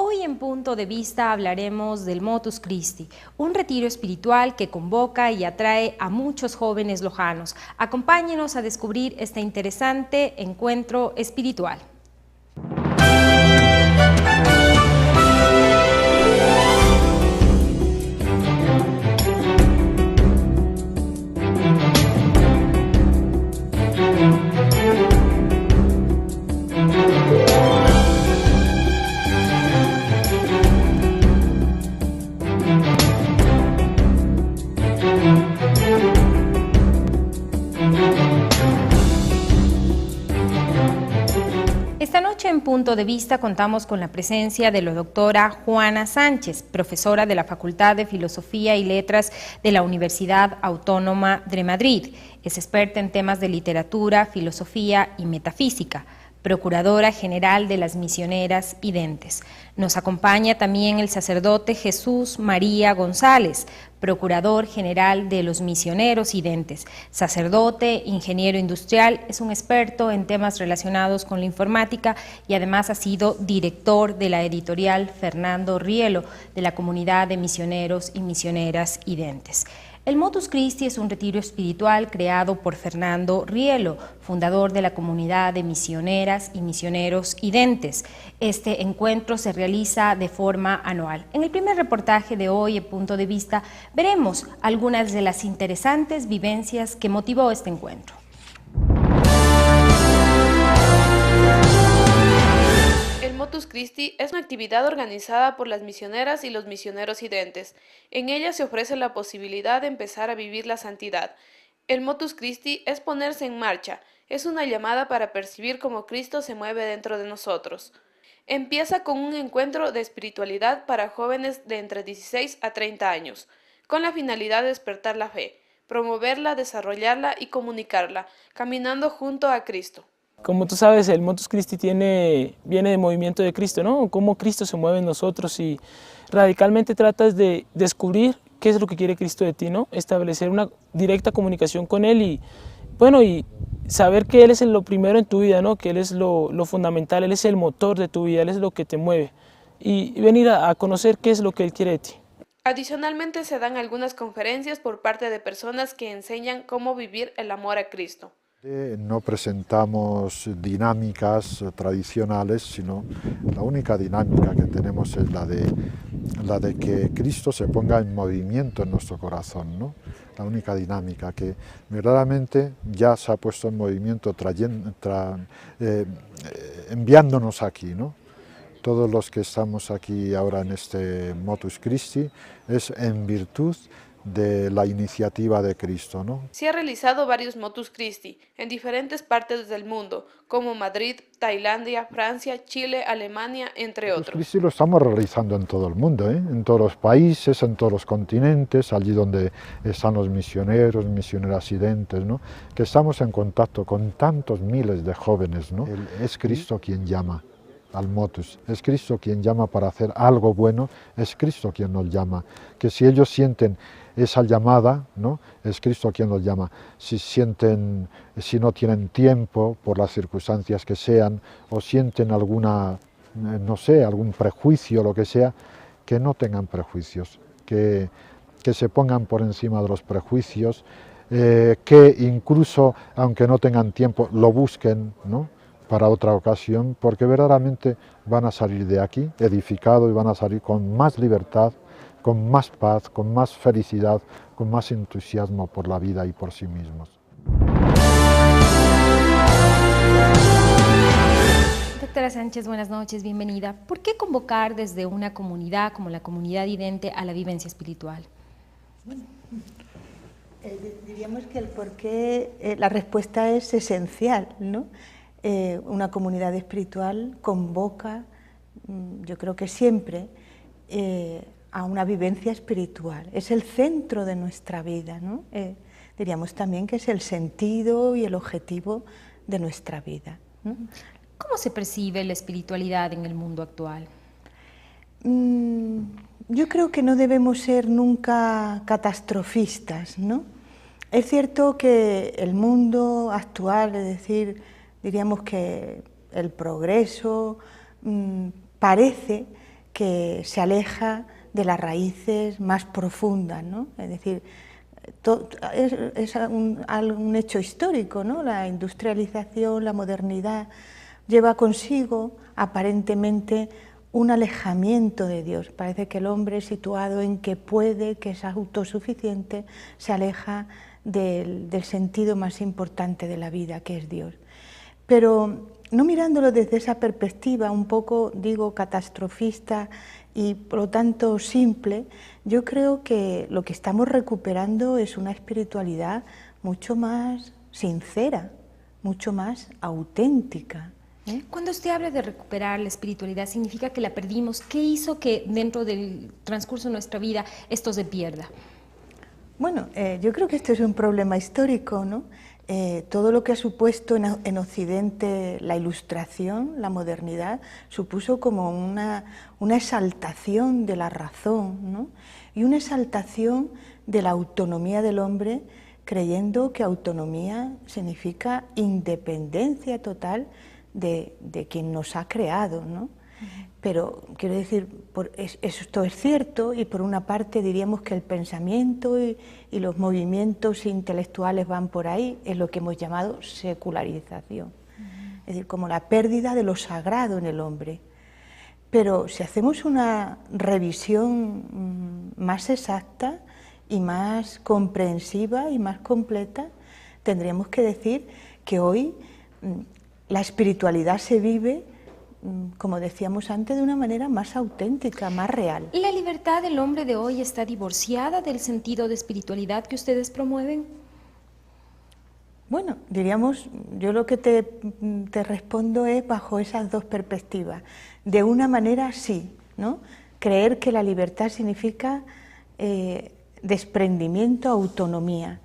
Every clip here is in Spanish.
Hoy en Punto de Vista hablaremos del Motus Christi, un retiro espiritual que convoca y atrae a muchos jóvenes lojanos. Acompáñenos a descubrir este interesante encuentro espiritual. Esta noche en Punto de Vista contamos con la presencia de la doctora Juana Sánchez, profesora de la Facultad de Filosofía y Letras de la Universidad Autónoma de Madrid. Es experta en temas de literatura, filosofía y metafísica, procuradora general de las misioneras identes. Nos acompaña también el sacerdote Jesús María González, procurador general de los misioneros identes. Sacerdote, ingeniero industrial, es un experto en temas relacionados con la informática y además ha sido director de la editorial Fernando Rielo de la comunidad de misioneros y misioneras identes. El Motus Christi es un retiro espiritual creado por Fernando Rielo, fundador de la comunidad de misioneras y misioneros identes. Este encuentro se realiza de forma anual. En el primer reportaje de hoy, en Punto de Vista, veremos algunas de las interesantes vivencias que motivó este encuentro. El Motus Christi es una actividad organizada por las misioneras y los misioneros identes. En ella se ofrece la posibilidad de empezar a vivir la santidad. El Motus Christi es ponerse en marcha, es una llamada para percibir cómo Cristo se mueve dentro de nosotros. Empieza con un encuentro de espiritualidad para jóvenes de entre 16 a 30 años, con la finalidad de despertar la fe, promoverla, desarrollarla y comunicarla, caminando junto a Cristo. Como tú sabes, el Motus Christi viene del movimiento de Cristo, ¿no? Cómo Cristo se mueve en nosotros y radicalmente tratas de descubrir qué es lo que quiere Cristo de ti, ¿no? Establecer una directa comunicación con Él y saber que Él es lo primero en tu vida, ¿no? Que Él es lo fundamental, Él es el motor de tu vida, Él es lo que te mueve y venir a conocer qué es lo que Él quiere de ti. Adicionalmente se dan algunas conferencias por parte de personas que enseñan cómo vivir el amor a Cristo. No presentamos dinámicas tradicionales, sino la única dinámica que tenemos es la de que Cristo se ponga en movimiento en nuestro corazón, ¿no? La única dinámica que verdaderamente ya se ha puesto en movimiento enviándonos aquí, ¿no? Todos los que estamos aquí ahora en este Motus Christi es en virtud de la iniciativa de Cristo, ¿no? Se ha realizado varios Motus Christi en diferentes partes del mundo, como Madrid, Tailandia, Francia, Chile, Alemania, entre otros. Motus Christi lo estamos realizando en todo el mundo, en todos los países, en todos los continentes, allí donde están los misioneros, misioneras identes, ¿no? Que estamos en contacto con tantos miles de jóvenes, ¿no? Es Cristo quien llama al Motus, es Cristo quien llama para hacer algo bueno, es Cristo quien nos llama, que si ellos sienten esa llamada, ¿no? Es Cristo quien los llama. Si no tienen tiempo por las circunstancias que sean, o sienten algún prejuicio, lo que sea, que no tengan prejuicios, que se pongan por encima de los prejuicios, que incluso, aunque no tengan tiempo, lo busquen, ¿no? Para otra ocasión, porque verdaderamente van a salir de aquí edificados y van a salir con más libertad, con más paz, con más felicidad, con más entusiasmo por la vida y por sí mismos. Doctora Sánchez, buenas noches, bienvenida. ¿Por qué convocar desde una comunidad como la comunidad idente a la vivencia espiritual? Diríamos que el porqué, la respuesta es esencial, ¿no? Una comunidad espiritual convoca, yo creo que siempre, a una vivencia espiritual. Es el centro de nuestra vida, ¿no? Diríamos también que es el sentido y el objetivo de nuestra vida, ¿no? ¿Cómo se percibe la espiritualidad en el mundo actual? Yo creo que no debemos ser nunca catastrofistas, ¿no? Es cierto que el mundo actual, es decir, diríamos que el progreso parece que se aleja de las raíces más profundas, ¿no? Es decir, es un hecho histórico, ¿no? La industrialización, la modernidad lleva consigo aparentemente un alejamiento de Dios. Parece que el hombre, situado en que puede, que es autosuficiente, se aleja del sentido más importante de la vida, que es Dios. Pero no mirándolo desde esa perspectiva un poco, digo, catastrofista y por lo tanto simple, yo creo que lo que estamos recuperando es una espiritualidad mucho más sincera, mucho más auténtica. Cuando usted habla de recuperar la espiritualidad, ¿significa que la perdimos? ¿Qué hizo que dentro del transcurso de nuestra vida esto se pierda? Bueno, yo creo que esto es un problema histórico, ¿no? Todo lo que ha supuesto en Occidente la Ilustración, la modernidad, supuso como una exaltación de la razón, ¿no? Y una exaltación de la autonomía del hombre, creyendo que autonomía significa independencia total de quien nos ha creado, ¿no? Pero quiero decir, esto es cierto, y por una parte diríamos que el pensamiento y los movimientos intelectuales van por ahí, es lo que hemos llamado secularización, es decir, como la pérdida de lo sagrado en el hombre. Pero si hacemos una revisión más exacta y más comprensiva y más completa, tendríamos que decir que hoy la espiritualidad se vive, como decíamos antes, de una manera más auténtica, más real. ¿La libertad del hombre de hoy está divorciada del sentido de espiritualidad que ustedes promueven? Bueno, diríamos, yo lo que te respondo es bajo esas dos perspectivas. De una manera sí, ¿no? Creer que la libertad significa desprendimiento, autonomía,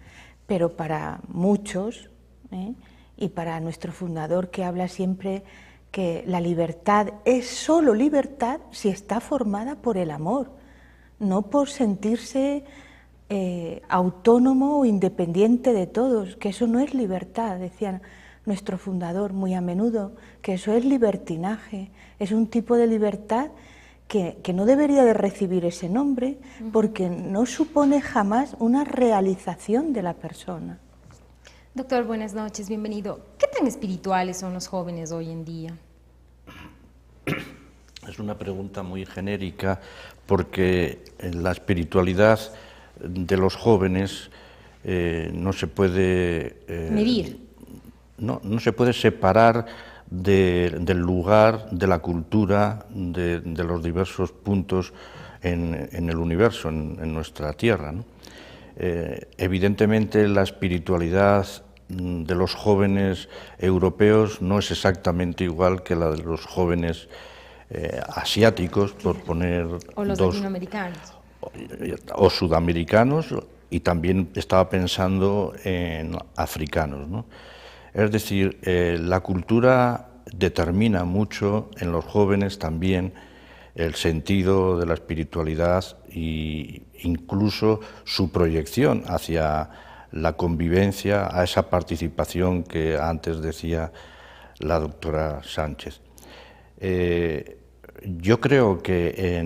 pero para muchos, y para nuestro fundador, que habla siempre que la libertad es solo libertad si está formada por el amor, no por sentirse autónomo o independiente de todos, que eso no es libertad, decía nuestro fundador muy a menudo, que eso es libertinaje, es un tipo de libertad que no debería de recibir ese nombre, porque no supone jamás una realización de la persona. Doctor, buenas noches, bienvenido. ¿Qué tan espirituales son los jóvenes hoy en día? Es una pregunta muy genérica porque la espiritualidad de los jóvenes no se puede medir. No se puede separar del lugar, de la cultura, de los diversos puntos en el universo, en nuestra tierra, ¿no? Evidentemente la espiritualidad de los jóvenes europeos no es exactamente igual que la de los jóvenes asiáticos, por poner o los latinoamericanos. O sudamericanos, y también estaba pensando en africanos, ¿no? Es decir, la cultura determina mucho en los jóvenes también el sentido de la espiritualidad e incluso su proyección hacia la convivencia, a esa participación que antes decía la doctora Sánchez. Yo creo que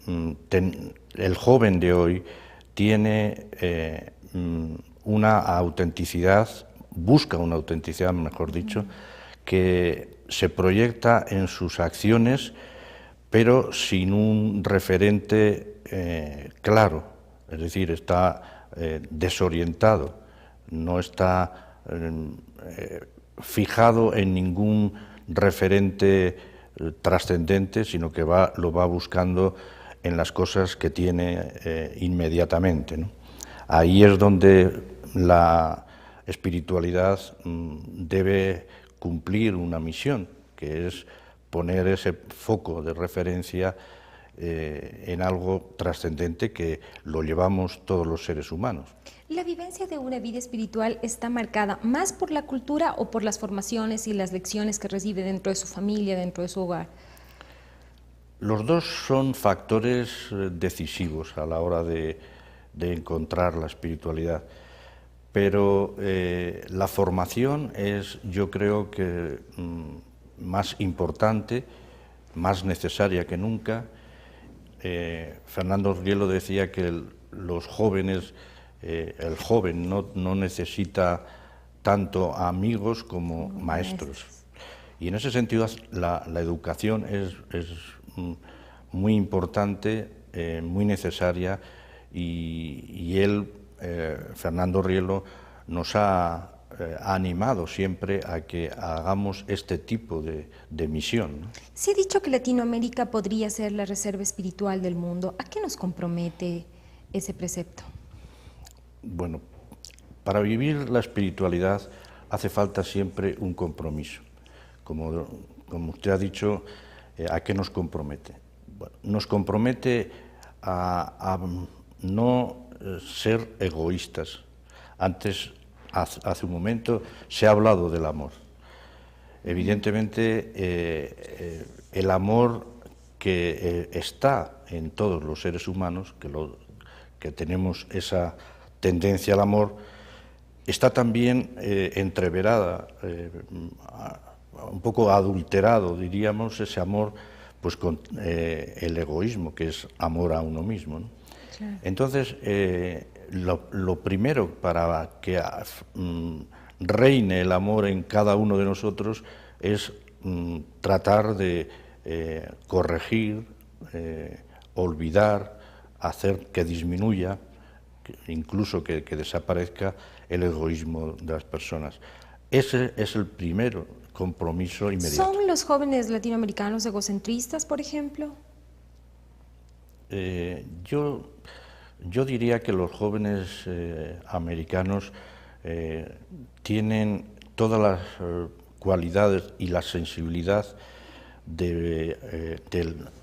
el joven de hoy tiene una autenticidad, busca una autenticidad, mejor dicho, que se proyecta en sus acciones, pero sin un referente claro, es decir, está desorientado, no está fijado en ningún referente trascendente, sino que lo va buscando en las cosas que tiene inmediatamente, ¿no? Ahí es donde la espiritualidad debe cumplir una misión, que es poner ese foco de referencia en algo trascendente que lo llevamos todos los seres humanos. ¿La vivencia de una vida espiritual está marcada más por la cultura o por las formaciones y las lecciones que recibe dentro de su familia, dentro de su hogar? Los dos son factores decisivos a la hora de encontrar la espiritualidad, pero la formación es, yo creo que más importante, más necesaria que nunca, Fernando Rielo decía que los jóvenes, el joven no necesita tanto amigos como maestros. Y en ese sentido la educación es muy importante, muy necesaria, y él, Fernando Rielo, nos ha animado siempre a que hagamos este tipo de misión, ¿no? Se ha dicho que Latinoamérica podría ser la reserva espiritual del mundo. ¿A qué nos compromete ese precepto? Bueno, para vivir la espiritualidad hace falta siempre un compromiso. Como usted ha dicho, ¿a qué nos compromete? Bueno, nos compromete a no ser egoístas. Antes, hace un momento, se ha hablado del amor. Evidentemente, el amor que está en todos los seres humanos, que tenemos esa tendencia al amor, está también entreverada, un poco adulterado, diríamos, ese amor pues con el egoísmo, que es amor a uno mismo, ¿no? Claro. Entonces, lo primero para que reine el amor en cada uno de nosotros es tratar de corregir, olvidar, hacer que disminuya, incluso que desaparezca el egoísmo de las personas. Ese es el primer compromiso inmediato. ¿Son los jóvenes latinoamericanos egocentristas, por ejemplo? Yo diría que los jóvenes americanos tienen todas las cualidades y la sensibilidad de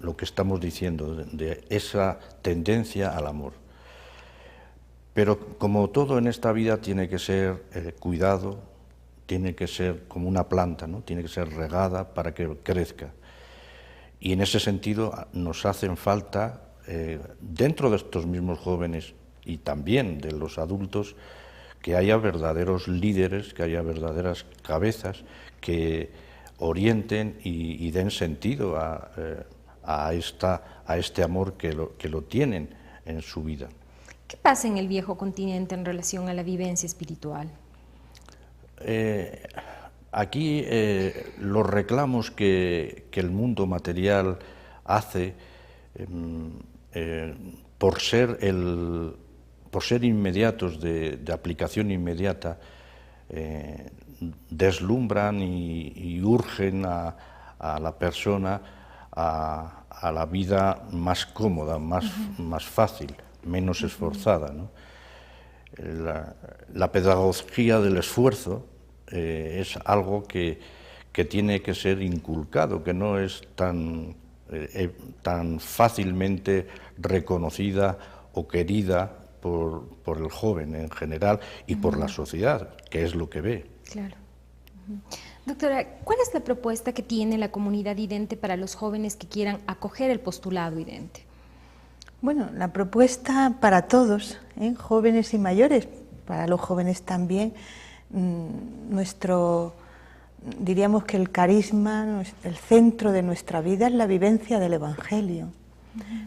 lo que estamos diciendo, de esa tendencia al amor. Pero como todo en esta vida tiene que ser cuidado, tiene que ser como una planta, ¿no? Tiene que ser regada para que crezca. Y en ese sentido nos hacen falta, dentro de estos mismos jóvenes y también de los adultos, que haya verdaderos líderes, que haya verdaderas cabezas que orienten y den sentido a este amor que lo tienen en su vida. ¿Qué pasa en el viejo continente en relación a la vivencia espiritual? Aquí los reclamos que el mundo material hace por ser inmediatos, de aplicación inmediata, deslumbran y urgen a la persona a la vida más cómoda, más fácil, menos esforzada, ¿no? La pedagogía del esfuerzo es algo que tiene que ser inculcado, que no es tan fácilmente reconocida o querida por el joven en general y por la sociedad, que es lo que ve. Claro. Doctora, ¿cuál es la propuesta que tiene la comunidad IDENTE para los jóvenes que quieran acoger el postulado IDENTE? Bueno, la propuesta para todos, jóvenes y mayores, para los jóvenes también, diríamos que el carisma, el centro de nuestra vida es la vivencia del Evangelio.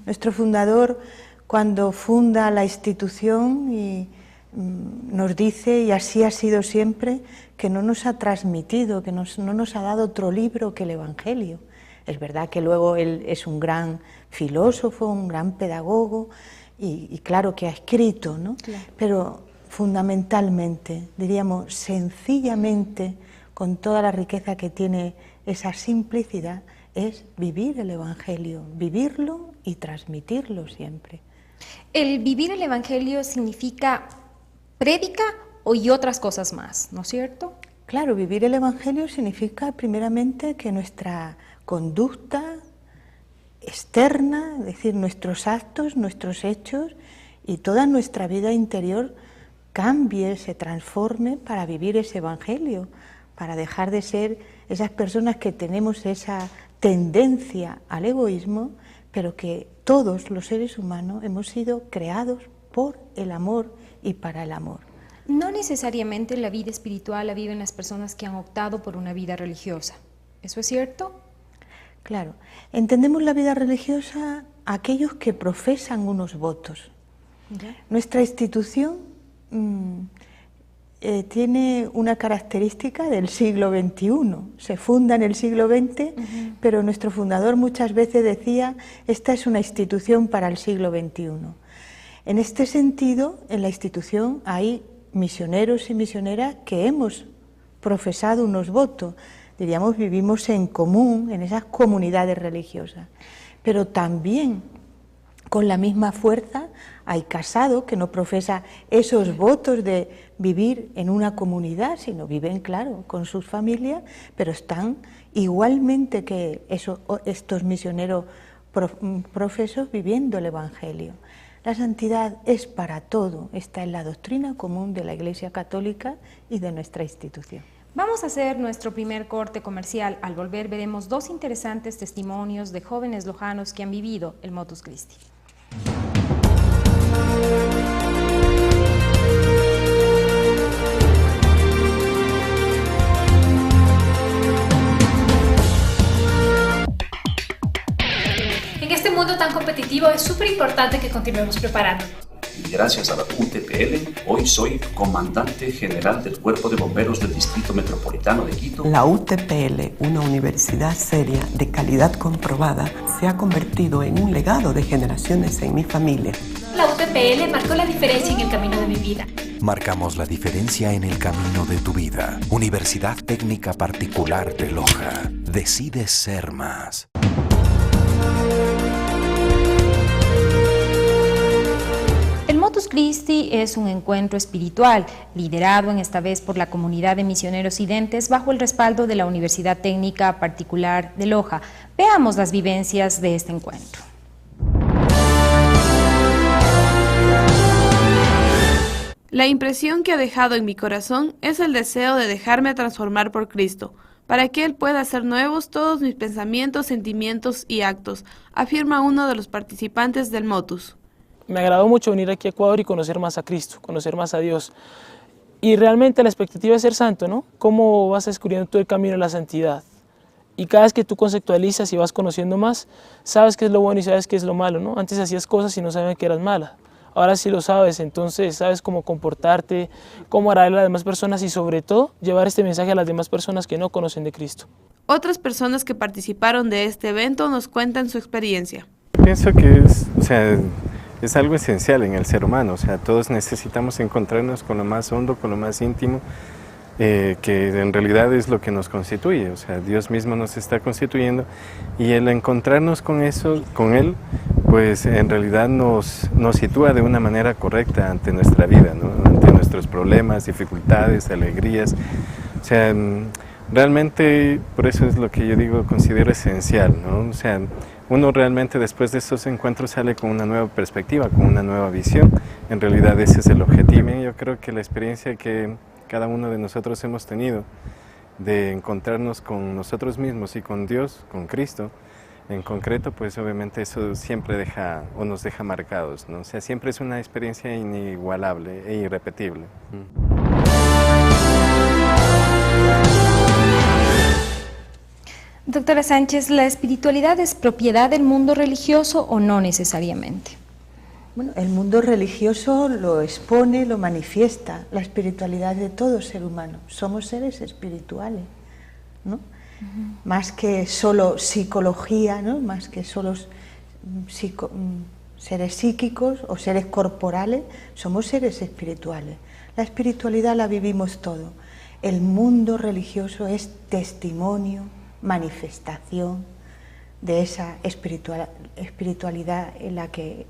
Nuestro fundador, cuando funda la institución, nos dice, y así ha sido siempre, que no nos ha transmitido, que no nos ha dado otro libro que el Evangelio. Es verdad que luego él es un gran filósofo, un gran pedagogo, y claro que ha escrito, ¿no? Claro. Pero fundamentalmente, diríamos sencillamente, con toda la riqueza que tiene esa simplicidad, es vivir el Evangelio, vivirlo y transmitirlo siempre. El vivir el Evangelio significa prédica y otras cosas más, ¿no es cierto? Claro, vivir el Evangelio significa primeramente que nuestra conducta externa, es decir, nuestros actos, nuestros hechos y toda nuestra vida interior cambie, se transforme para vivir ese Evangelio, para dejar de ser esas personas que tenemos esa tendencia al egoísmo, pero que todos los seres humanos hemos sido creados por el amor y para el amor. No necesariamente la vida espiritual la viven las personas que han optado por una vida religiosa. ¿Eso es cierto? Claro. Entendemos la vida religiosa aquellos que profesan unos votos. Nuestra institución tiene una característica del siglo XXI, se funda en el siglo XX, pero nuestro fundador muchas veces decía, esta es una institución para el siglo XXI. En este sentido, en la institución hay misioneros y misioneras que hemos profesado unos votos, diríamos, vivimos en común en esas comunidades religiosas, pero también con la misma fuerza hay casados que no profesan esos votos de vivir en una comunidad, sino viven, claro, con sus familias, pero están igualmente que estos misioneros profesos viviendo el Evangelio. La santidad es para todo, está en la doctrina común de la Iglesia Católica y de nuestra institución. Vamos a hacer nuestro primer corte comercial. Al volver veremos dos interesantes testimonios de jóvenes lojanos que han vivido el Motus Christi. En este mundo tan competitivo es súper importante que continuemos preparándonos. Y gracias a la UTPL, hoy soy comandante general del Cuerpo de Bomberos del Distrito Metropolitano de Quito. La UTPL, una universidad seria, de calidad comprobada, se ha convertido en un legado de generaciones en mi familia. La UTPL marcó la diferencia en el camino de mi vida. Marcamos la diferencia en el camino de tu vida. Universidad Técnica Particular de Loja. Decides ser más. El Motus Christi es un encuentro espiritual, liderado en esta vez por la comunidad de misioneros identes bajo el respaldo de la Universidad Técnica Particular de Loja. Veamos las vivencias de este encuentro. La impresión que ha dejado en mi corazón es el deseo de dejarme transformar por Cristo, para que Él pueda hacer nuevos todos mis pensamientos, sentimientos y actos, afirma uno de los participantes del Motus. Me agradó mucho venir aquí a Ecuador y conocer más a Cristo, conocer más a Dios. Y realmente la expectativa es ser santo, ¿no? ¿Cómo vas descubriendo tú el camino de la santidad? Y cada vez que tú conceptualizas y vas conociendo más, sabes qué es lo bueno y sabes qué es lo malo, ¿no? Antes hacías cosas y no sabías que eras mala. Ahora sí lo sabes, entonces sabes cómo comportarte, cómo agradarle a las demás personas y sobre todo llevar este mensaje a las demás personas que no conocen de Cristo. Otras personas que participaron de este evento nos cuentan su experiencia. Pienso que es algo esencial en el ser humano, o sea, todos necesitamos encontrarnos con lo más hondo, con lo más íntimo, que en realidad es lo que nos constituye, o sea, Dios mismo nos está constituyendo y el encontrarnos con eso, con Él, pues en realidad nos sitúa de una manera correcta ante nuestra vida, ¿no? Ante nuestros problemas, dificultades, alegrías, o sea, realmente por eso es lo que yo digo, considero esencial, ¿no? O sea, uno realmente después de estos encuentros sale con una nueva perspectiva, con una nueva visión. En realidad ese es el objetivo. Yo creo que la experiencia que cada uno de nosotros hemos tenido de encontrarnos con nosotros mismos y con Dios, con Cristo, en concreto, pues obviamente eso siempre deja o nos deja marcados, ¿no? O sea, siempre es una experiencia inigualable e irrepetible. Doctora Sánchez, ¿la espiritualidad es propiedad del mundo religioso o no necesariamente? Bueno, el mundo religioso lo expone, lo manifiesta, la espiritualidad de todo ser humano. Somos seres espirituales, ¿no? Más que solo psicología, ¿no? Más que solo seres psíquicos o seres corporales, somos seres espirituales. La espiritualidad la vivimos todo. El mundo religioso es testimonio, manifestación de esa espiritualidad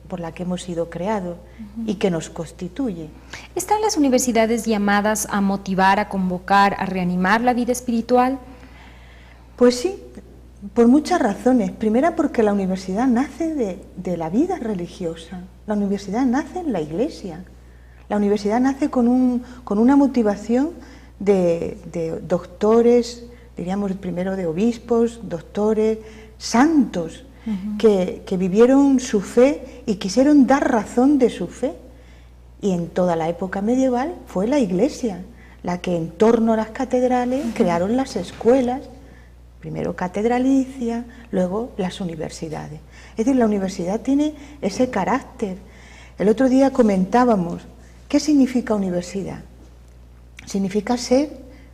por la que hemos sido creados y que nos constituye. ¿Están las universidades llamadas a motivar, a convocar, a reanimar la vida espiritual? Pues sí, por muchas razones. Primera, porque la universidad nace de la vida religiosa. La universidad nace en la Iglesia. La universidad nace con una motivación de doctores, diríamos primero de obispos, doctores, santos, que vivieron su fe y quisieron dar razón de su fe. Y en toda la época medieval fue la Iglesia la que en torno a las catedrales crearon las escuelas Primero catedralicia, luego las universidades. Es decir, la universidad tiene ese carácter. El otro día comentábamos, ¿qué significa universidad? Significa ser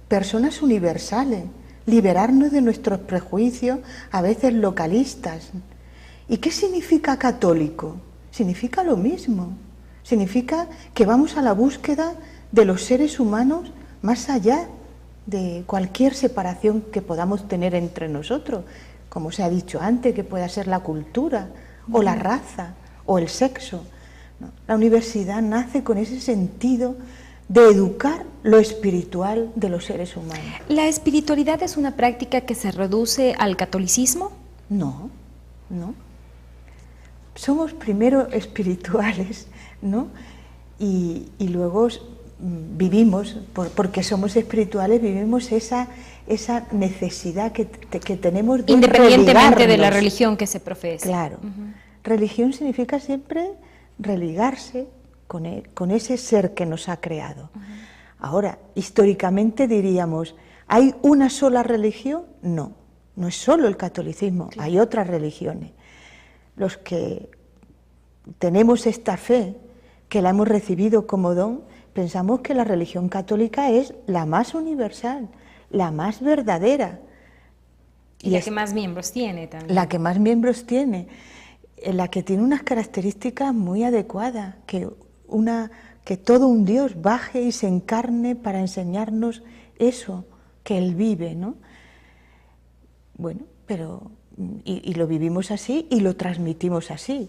personas universales, liberarnos de nuestros prejuicios, a veces localistas. ¿Y qué significa católico? Significa lo mismo. Significa que vamos a la búsqueda de los seres humanos más allá de cualquier separación que podamos tener entre nosotros, como se ha dicho antes, que pueda ser la cultura, o la raza, o el sexo. ¿No? La universidad nace con ese sentido de educar lo espiritual de los seres humanos. ¿La espiritualidad es una práctica que se reduce al catolicismo? No, no. Somos primero espirituales, ¿no? Y luego vivimos, porque somos espirituales, vivimos esa necesidad que tenemos de independientemente de la religión que se profesa. Claro. Religión significa siempre religarse con ese ser que nos ha creado. Ahora, históricamente diríamos, ¿hay una sola religión? No, no es solo el catolicismo, hay otras religiones. Los que tenemos esta fe, que la hemos recibido como don, pensamos que la religión católica es la más universal, la más verdadera. Y la que más miembros tiene también. La que más miembros tiene, la que tiene unas características muy adecuadas, que todo un Dios baje y se encarne para enseñarnos eso que Él vive, ¿no? Bueno, pero y lo vivimos así y lo transmitimos así,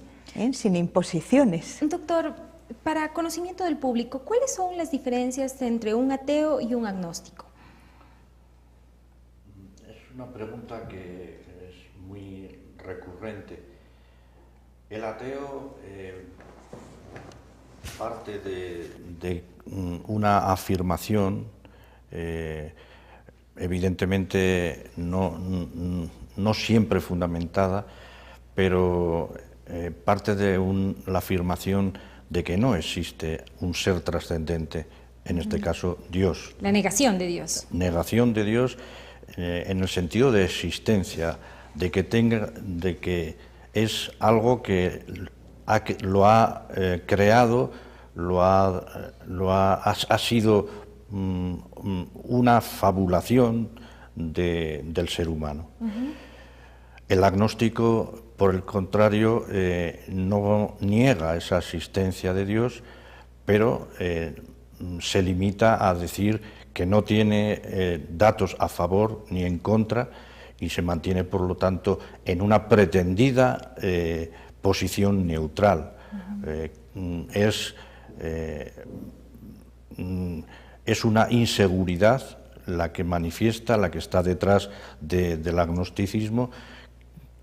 sin imposiciones. Doctor, para conocimiento del público, ¿cuáles son las diferencias entre un ateo y un agnóstico? Es una pregunta que es muy recurrente. El ateo parte de una afirmación, evidentemente no siempre fundamentada, pero parte de la afirmación de que no existe un ser trascendente, en este caso Dios. La negación de Dios. Negación de Dios en el sentido de existencia, de que es algo que lo ha creado, ha sido una fabulación del ser humano. El agnóstico, por el contrario, no niega esa existencia de Dios, pero se limita a decir que no tiene datos a favor ni en contra y se mantiene, por lo tanto, en una pretendida posición neutral. Es una inseguridad la que manifiesta, la que está detrás del agnosticismo,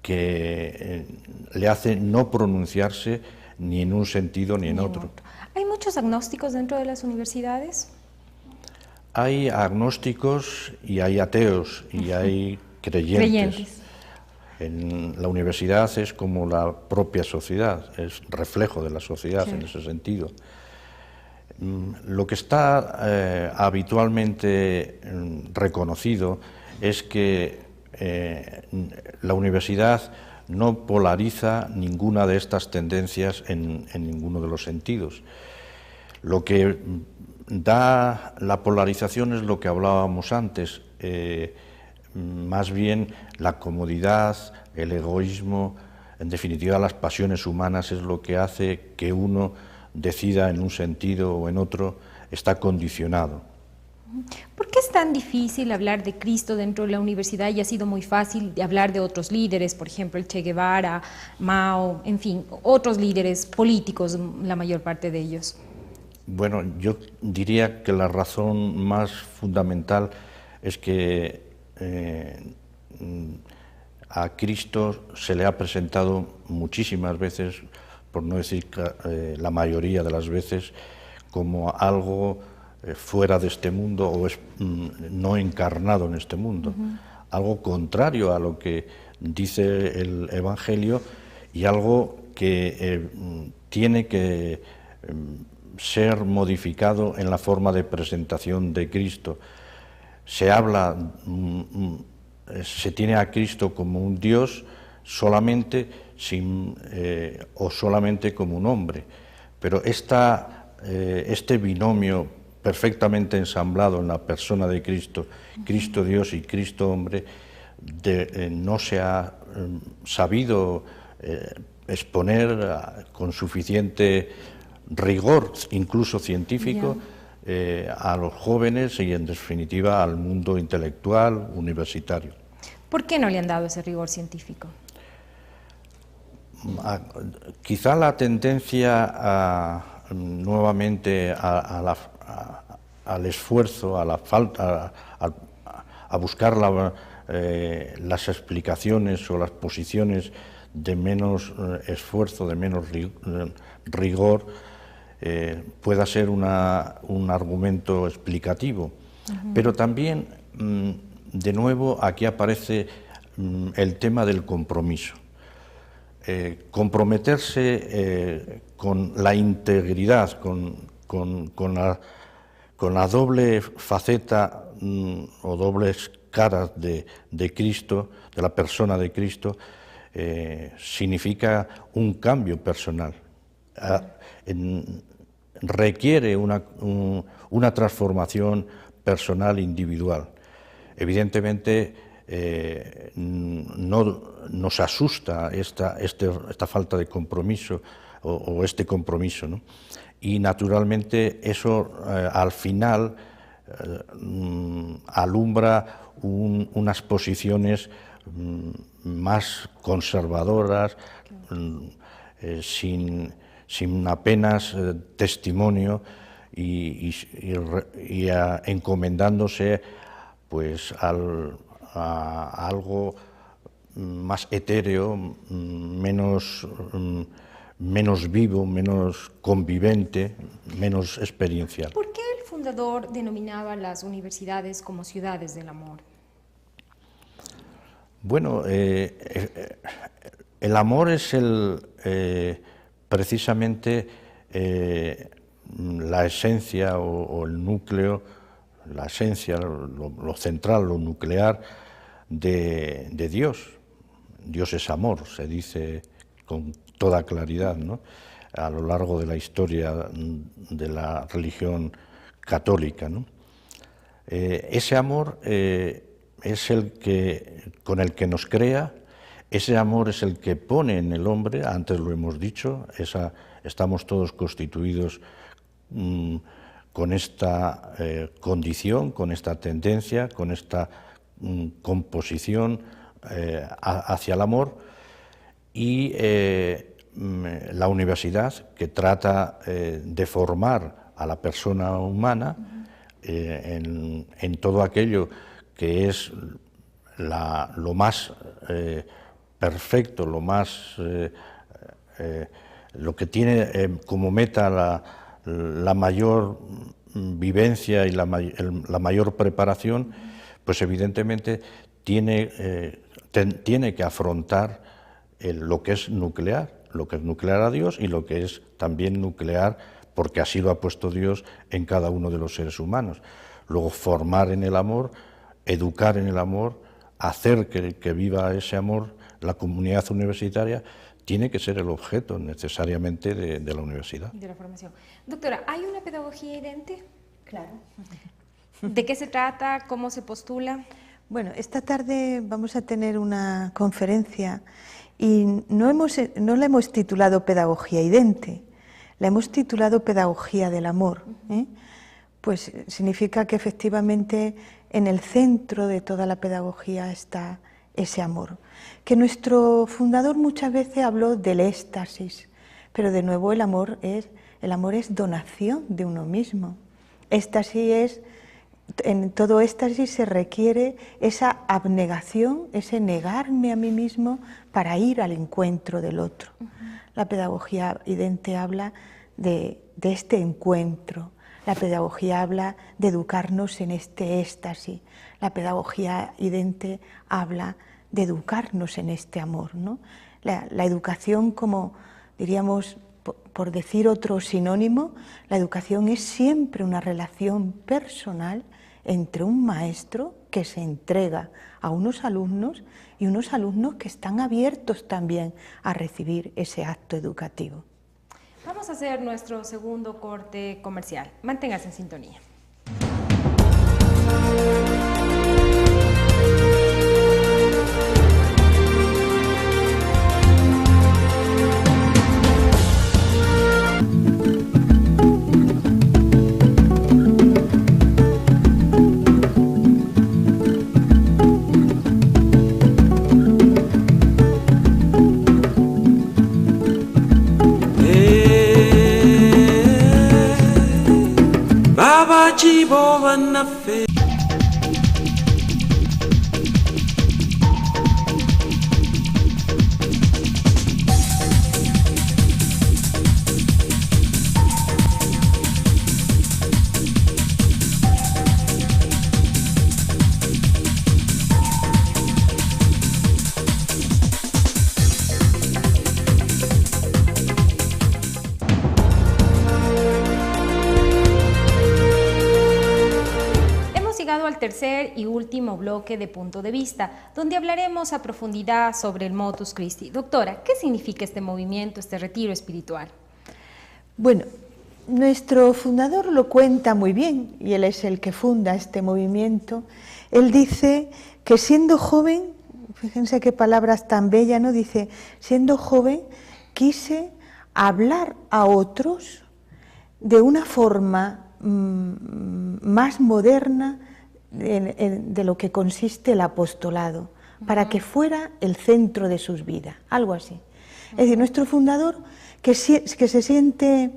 que le hace no pronunciarse ni en un sentido ni en otro. ¿Hay muchos agnósticos dentro de las universidades? Hay agnósticos y hay ateos y hay creyentes. En la universidad es como la propia sociedad, es reflejo de la sociedad en ese sentido. Lo que está habitualmente reconocido es que la universidad no polariza ninguna de estas tendencias en ninguno de los sentidos. Lo que da la polarización es lo que hablábamos antes, más bien la comodidad, el egoísmo, en definitiva las pasiones humanas es lo que hace que uno decida en un sentido o en otro, está condicionado. ¿Por qué es tan difícil hablar de Cristo dentro de la universidad y ha sido muy fácil de hablar de otros líderes, por ejemplo el Che Guevara, Mao, en fin, otros líderes políticos, la mayor parte de ellos? Bueno, yo diría que la razón más fundamental es que a Cristo se le ha presentado muchísimas veces, por no decir la mayoría de las veces, como algo fuera de este mundo o no encarnado en este mundo, algo contrario a lo que dice el Evangelio y algo que tiene que ser modificado en la forma de presentación de Cristo. Se habla se tiene a Cristo como un Dios solamente o solamente como un hombre. Pero este binomio perfectamente ensamblado en la persona de Cristo, Cristo Dios y Cristo hombre, no se ha sabido exponer con suficiente rigor, incluso científico, a los jóvenes y en definitiva al mundo intelectual, universitario. ¿Por qué no le han dado ese rigor científico? Quizá la tendencia nuevamente al esfuerzo, a la falta, a buscar las explicaciones o las posiciones de menos esfuerzo, de menos rigor, pueda ser un argumento explicativo. Pero también, de nuevo, aquí aparece el tema del compromiso. Comprometerse con la integridad, con la doble faceta o dobles caras de Cristo, de la persona de Cristo, significa un cambio personal. Requiere una transformación personal individual. Evidentemente, nos asusta esta falta de compromiso o este compromiso, ¿no? Y naturalmente eso al final alumbra unas posiciones más conservadoras, sin apenas testimonio y encomendándose pues a algo más etéreo, menos vivo, menos convivente, menos experiencial. ¿Por qué el fundador denominaba las universidades como ciudades del amor? Bueno, el amor es precisamente la esencia o el núcleo, la esencia, lo central, lo nuclear de Dios. Dios es amor, se dice con toda claridad, ¿no?, a lo largo de la historia de la religión católica, ¿no? Ese amor es con el que nos crea, ese amor es el que pone en el hombre, antes lo hemos dicho, estamos todos constituidos con esta condición, con esta tendencia, con esta composición hacia el amor, y la universidad, que trata de formar a la persona humana en todo aquello que es lo más perfecto, lo que tiene como meta la mayor vivencia y la mayor preparación, pues evidentemente tiene que afrontar lo que es nuclear a Dios y lo que es también nuclear, porque así lo ha puesto Dios en cada uno de los seres humanos. Luego formar en el amor, educar en el amor, hacer que viva ese amor la comunidad universitaria, tiene que ser el objeto necesariamente de la universidad. De la formación. Doctora, ¿hay una pedagogía idente? Claro. ¿De qué se trata? ¿Cómo se postula? Bueno, esta tarde vamos a tener una conferencia y no la hemos titulado Pedagogía idente, la hemos titulado Pedagogía del amor. Pues significa que efectivamente en el centro de toda la pedagogía está ese amor, que nuestro fundador muchas veces habló del éxtasis, pero de nuevo el amor es donación de uno mismo. En todo éxtasis se requiere esa abnegación, ese negarme a mí mismo para ir al encuentro del otro. La pedagogía idente habla de este encuentro. La pedagogía habla de educarnos en este éxtasis. La pedagogía idente habla de educarnos en este amor, ¿no? La educación, como diríamos, por decir otro sinónimo, la educación es siempre una relación personal entre un maestro que se entrega a unos alumnos y unos alumnos que están abiertos también a recibir ese acto educativo. Vamos a hacer nuestro segundo corte comercial. Manténgase en sintonía. Al tercer y último bloque de Punto de Vista, donde hablaremos a profundidad sobre el Motus Christi. Doctora, ¿qué significa este movimiento, este retiro espiritual? Bueno, nuestro fundador lo cuenta muy bien, y él es el que funda este movimiento. Él dice que siendo joven, fíjense qué palabras tan bellas, ¿no? Dice, siendo joven quise hablar a otros de una forma más moderna de lo que consiste el apostolado, para que fuera el centro de sus vidas, algo así. Es decir, nuestro fundador, que se siente,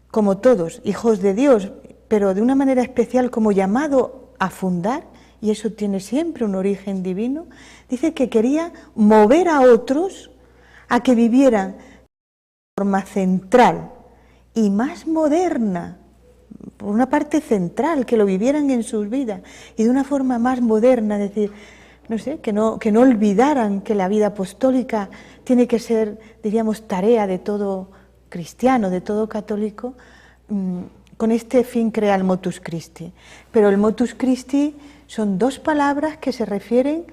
como todos, hijos de Dios, pero de una manera especial como llamado a fundar, y eso tiene siempre un origen divino, dice que quería mover a otros a que vivieran de forma central y más moderna, por una parte central, que lo vivieran en sus vidas, y de una forma más moderna, es decir, no sé, que no olvidaran que la vida apostólica tiene que ser, diríamos, tarea de todo cristiano, de todo católico. Con este fin crea el Motus Christi. Pero el Motus Christi son dos palabras que se refieren,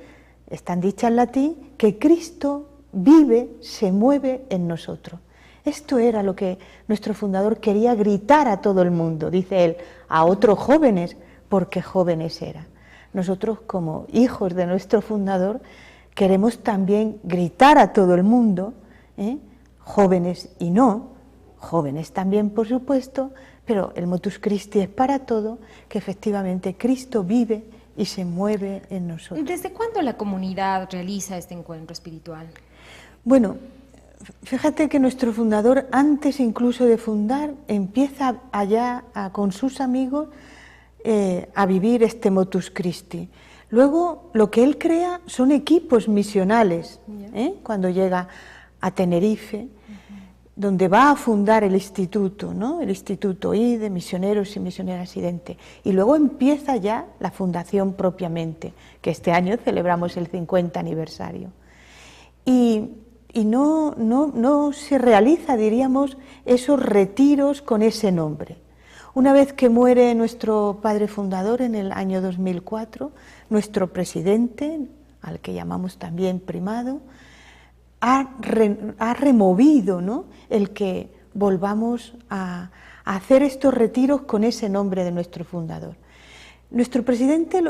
están dichas en latín, que Cristo vive, se mueve en nosotros. Esto era lo que nuestro fundador quería gritar a todo el mundo, dice él, a otros jóvenes, porque jóvenes eran. Nosotros, como hijos de nuestro fundador, queremos también gritar a todo el mundo, jóvenes y no, jóvenes también, por supuesto, pero el Motus Christi es para todo, que efectivamente Cristo vive y se mueve en nosotros. ¿Desde cuándo la comunidad realiza este encuentro espiritual? Bueno, fíjate que nuestro fundador, antes incluso de fundar, empieza allá con sus amigos a vivir este Motus Christi. Luego, lo que él crea son equipos misionales, cuando llega a Tenerife, donde va a fundar el instituto, ¿no? El Instituto I de Misioneros y Misioneras Residentes. Y luego empieza ya la fundación propiamente, que este año celebramos el 50 aniversario. Y no se realiza, diríamos, esos retiros con ese nombre. Una vez que muere nuestro padre fundador en el año 2004, nuestro presidente, al que llamamos también primado, ha removido, ¿no?, el que volvamos a hacer estos retiros con ese nombre de nuestro fundador. Nuestro presidente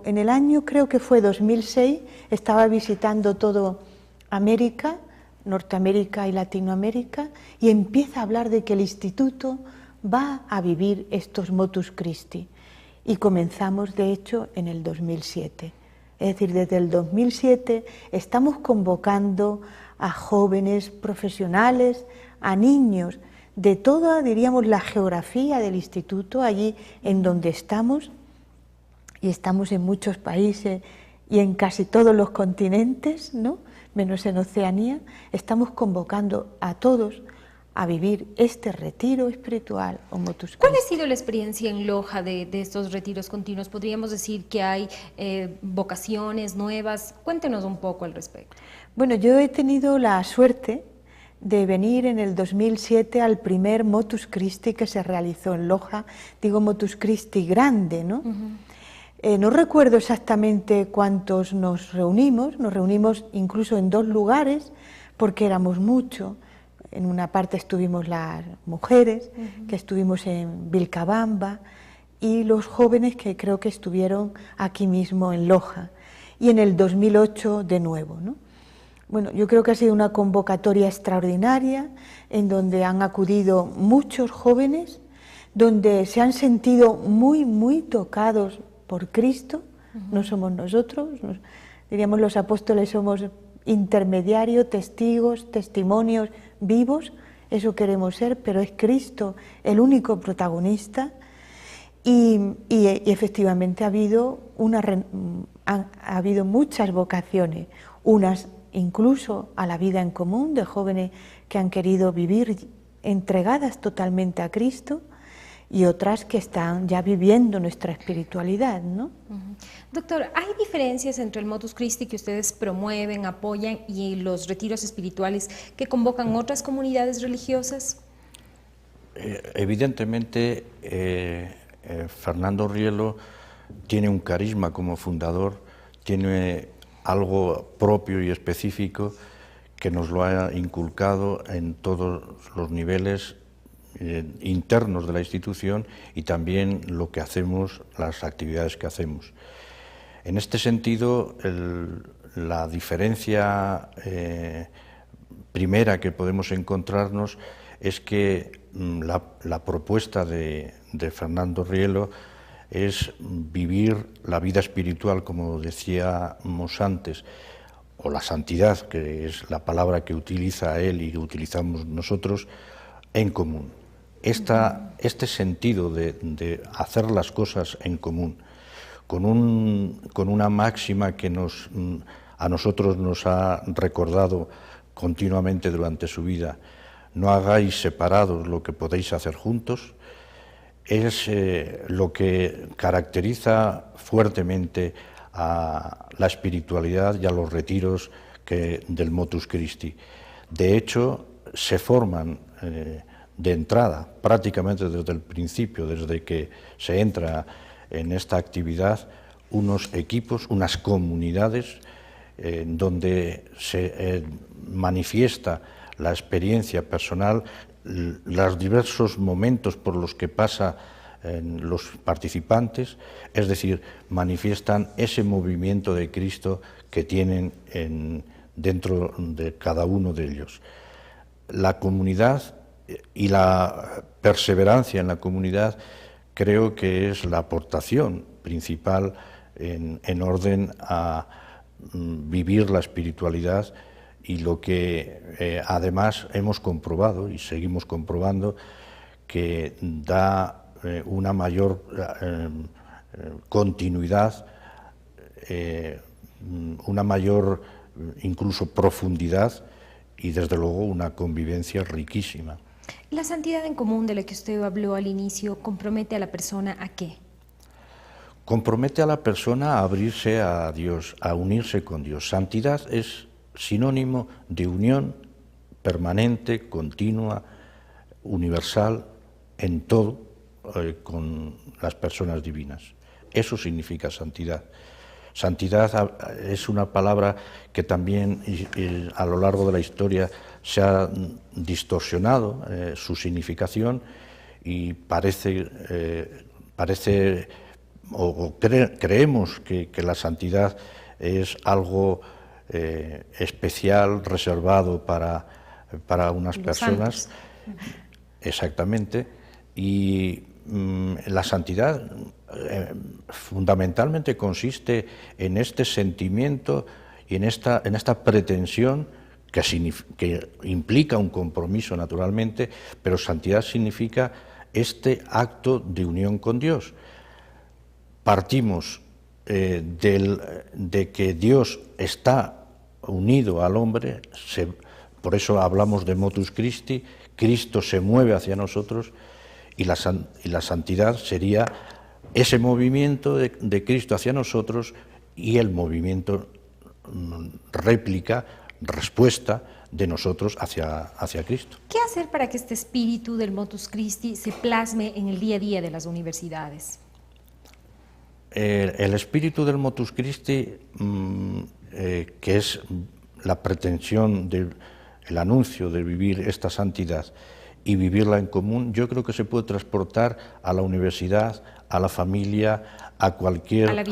en el año, creo que fue 2006, estaba visitando todo América, Norteamérica y Latinoamérica, y empieza a hablar de que el instituto va a vivir estos Motus Christi. Y comenzamos, de hecho, en el 2007. Es decir, desde el 2007 estamos convocando a jóvenes profesionales, a niños, de toda, diríamos, la geografía del instituto, allí en donde estamos, y estamos en muchos países y en casi todos los continentes, ¿no?, menos en Oceanía. Estamos convocando a todos a vivir este retiro espiritual o Motus Christi. ¿Cuál ha sido la experiencia en Loja de estos retiros continuos? ¿Podríamos decir que hay vocaciones nuevas? Cuéntenos un poco al respecto. Bueno, yo he tenido la suerte de venir en el 2007 al primer Motus Christi que se realizó en Loja, digo Motus Christi grande, ¿no? No recuerdo exactamente cuántos nos reunimos incluso en 2 lugares, porque éramos muchos. En una parte estuvimos las mujeres, que estuvimos en Vilcabamba, y los jóvenes que creo que estuvieron aquí mismo en Loja, y en el 2008 de nuevo, ¿no? Bueno, yo creo que ha sido una convocatoria extraordinaria, en donde han acudido muchos jóvenes, donde se han sentido muy, muy tocados por Cristo. No somos nosotros, diríamos los apóstoles somos intermediarios, testigos, testimonios vivos, eso queremos ser, pero es Cristo el único protagonista. Y efectivamente ha habido muchas vocaciones, unas incluso a la vida en común, de jóvenes que han querido vivir entregadas totalmente a Cristo, y otras que están ya viviendo nuestra espiritualidad, ¿no? Doctor, ¿hay diferencias entre el Motus Christi que ustedes promueven, apoyan, y los retiros espirituales que convocan otras comunidades religiosas? Evidentemente, Fernando Rielo tiene un carisma como fundador, tiene algo propio y específico que nos lo ha inculcado en todos los niveles internos de la institución y también lo que hacemos, las actividades que hacemos. En este sentido, la diferencia primera que podemos encontrarnos es que la propuesta de Fernando Rielo es vivir la vida espiritual, como decíamos antes, o la santidad, que es la palabra que utiliza él y que utilizamos nosotros, en común. Este sentido de hacer las cosas en común, con una máxima que a nosotros nos ha recordado continuamente durante su vida: no hagáis separados lo que podéis hacer juntos, es lo que caracteriza fuertemente a la espiritualidad y a los retiros del Motus Christi. De hecho, se forman de entrada, prácticamente desde el principio, desde que se entra en esta actividad, unos equipos, unas comunidades donde se manifiesta la experiencia personal, los diversos momentos por los que pasan los participantes, es decir, manifiestan ese movimiento de Cristo que tienen dentro de cada uno de ellos. La comunidad y la perseverancia en la comunidad creo que es la aportación principal en orden a vivir la espiritualidad, y lo que además hemos comprobado y seguimos comprobando, que da una mayor continuidad, una mayor incluso profundidad y desde luego una convivencia riquísima. La santidad en común de la que usted habló al inicio, ¿compromete a la persona a qué? Compromete a la persona a abrirse a Dios, a unirse con Dios. Santidad es sinónimo de unión permanente, continua, universal, en todo, con las personas divinas. Eso significa santidad. Santidad es una palabra que también a lo largo de la historia se ha distorsionado su significación, y creemos que la santidad es algo especial, reservado para unas personas. Exactamente. Y la santidad fundamentalmente consiste en este sentimiento y en esta pretensión que implica un compromiso naturalmente, pero santidad significa este acto de unión con Dios. Partimos de que Dios está unido al hombre, por eso hablamos de Motus Christi. Cristo se mueve hacia nosotros, y la santidad sería ese movimiento de Cristo hacia nosotros y el movimiento réplica, respuesta de nosotros hacia Cristo. ¿Qué hacer para que este espíritu del Motus Christi se plasme en el día a día de las universidades? el espíritu del Motus Christi, que es la pretensión el anuncio de vivir esta santidad y vivirla en común, yo creo que se puede transportar a la universidad, a la familia, a cualquier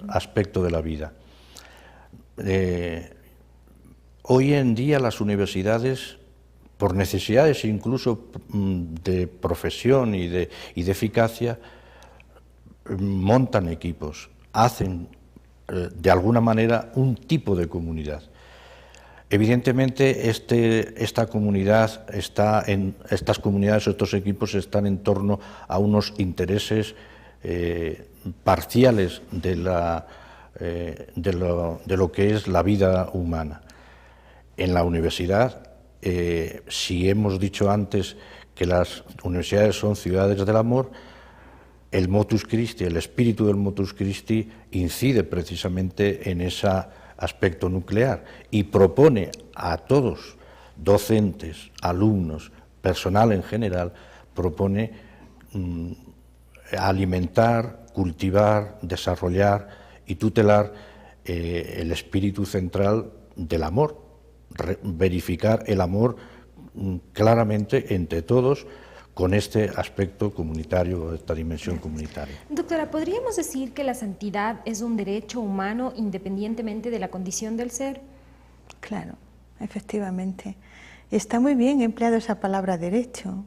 aspecto de la vida. Hoy en día las universidades, por necesidades incluso de profesión y de eficacia, montan equipos, hacen de alguna manera un tipo de comunidad. Evidentemente esta comunidad estas comunidades o estos equipos están en torno a unos intereses parciales de lo que es la vida humana. En la universidad, si hemos dicho antes que las universidades son ciudades del amor, el Motus Christi, el espíritu del Motus Christi, incide precisamente en ese aspecto nuclear y propone a todos, docentes, alumnos, personal en general, propone alimentar, cultivar, desarrollar y tutelar el espíritu central del amor, verificar el amor claramente entre todos, con este aspecto comunitario, esta dimensión comunitaria. Doctora, ¿podríamos decir que la santidad es un derecho humano independientemente de la condición del ser? Claro, efectivamente. Está muy bien empleado esa palabra derecho,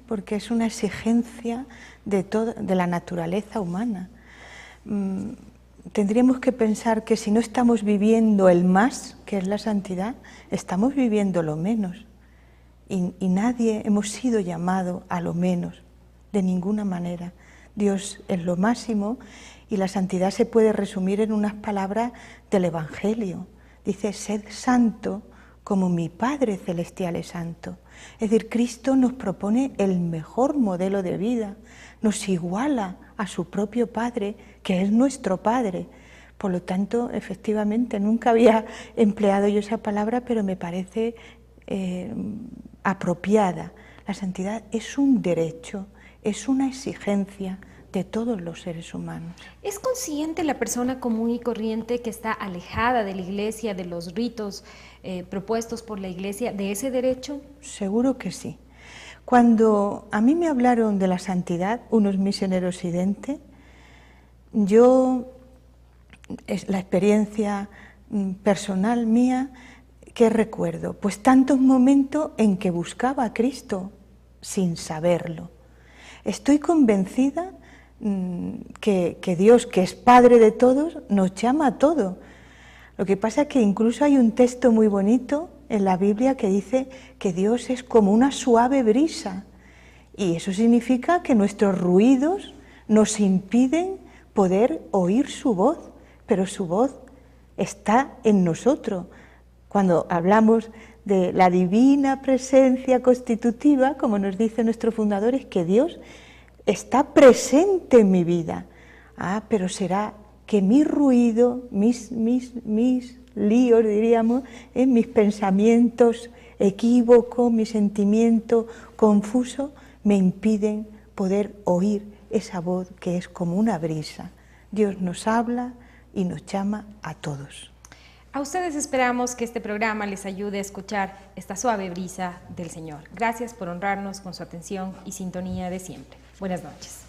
porque es una exigencia de la naturaleza humana. Tendríamos que pensar que si no estamos viviendo el más, que es la santidad, estamos viviendo lo menos. Y nadie hemos sido llamados a lo menos, de ninguna manera. Dios es lo máximo y la santidad se puede resumir en unas palabras del Evangelio. Dice, sed santo como mi Padre Celestial es santo. Es decir, Cristo nos propone el mejor modelo de vida, nos iguala a su propio Padre, que es nuestro Padre. Por lo tanto, efectivamente, nunca había empleado yo esa palabra, pero me parece apropiada. La santidad es un derecho, es una exigencia de todos los seres humanos. ¿Es consciente la persona común y corriente que está alejada de la Iglesia, de los ritos propuestos por la Iglesia, de ese derecho? Seguro que sí. Cuando a mí me hablaron de la santidad, unos misioneros sidentes, es la experiencia personal mía, ¿qué recuerdo? Pues tantos momentos en que buscaba a Cristo sin saberlo. Estoy convencida que Dios, que es Padre de todos, nos llama a todo. Lo que pasa es que incluso hay un texto muy bonito en la Biblia que dice que Dios es como una suave brisa. Y eso significa que nuestros ruidos nos impiden poder oír su voz, pero su voz está en nosotros. Cuando hablamos de la divina presencia constitutiva, como nos dice nuestro fundador, es que Dios está presente en mi vida. Pero será que mi ruido, mis líos, diríamos, mis pensamientos equívocos, mis sentimientos confusos, me impiden poder oír esa voz que es como una brisa. Dios nos habla y nos llama a todos. A ustedes esperamos que este programa les ayude a escuchar esta suave brisa del Señor. Gracias por honrarnos con su atención y sintonía de siempre. Buenas noches.